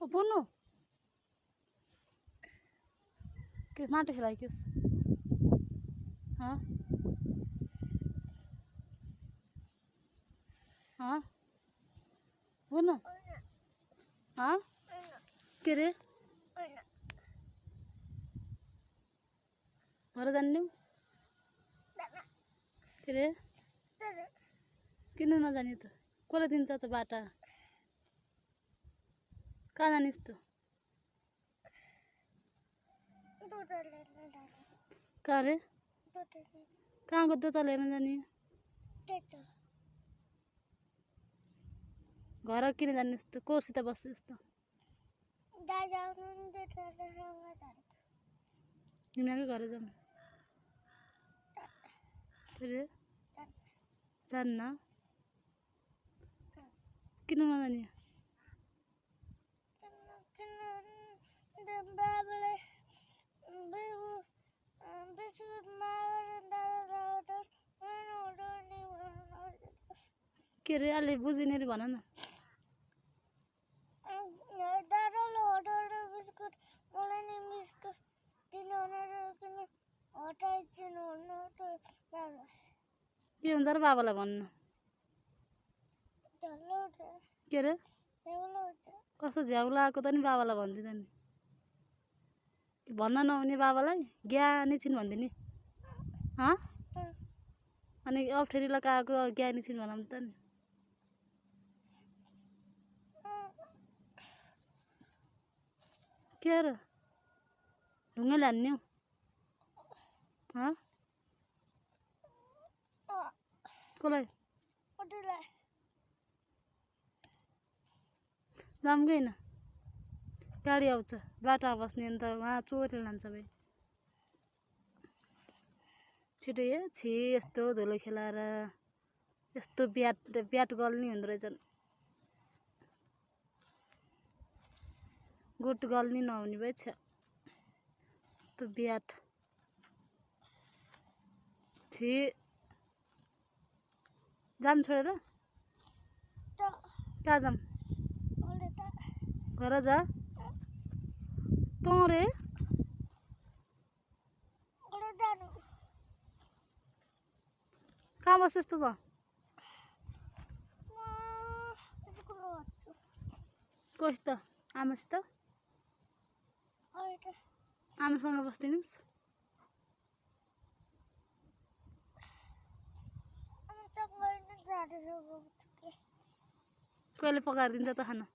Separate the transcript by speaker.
Speaker 1: बुन्नु के माटो खेलाइकिस् बुन्नु के रे घर जान्ने के रे किन नजाने त कसले दिन्छ त बाटा कहाँ जानिस् त कहाँ रे कहाँको दुध लिएर जाने घर किन जानिस् त कोसित बस्छस् त यिनीहरूकै घर जाऊँ के रे जान्न किन नजाने के रे अलि बुझिने रे भन न के हुन्छ र बाबालाई भन्नु के रे कस्तो झ्याउला आएको त नि बाबालाई भन्दिनँ नि भन्न नहुने बाबालाई ज्ञानी छिन् भन्दिने अनि अप्ठ्यारी लगाएको ज्ञानी छिन् भनौँ त नि के र ढुङ्गाले हान्ने कसलाई जाऊँ कि होइन गाडी आउँछ बाटोमा बस्ने अन्त उहाँ चोरले लान्छ भाइ छिटो छि यस्तो धुलो खेलाएर यस्तो ब्याट गल्ने हुँदो रहेछन् गुट गल्ने नहुने भए छ त्यो ब्याट छि जाम छोडेर कहाँ जाम घर जा तँ रे कहाँ बस्छस् त कस त आमासित आमासँग बस्दिनस् कहिले पकाएर दिन्छ त खाना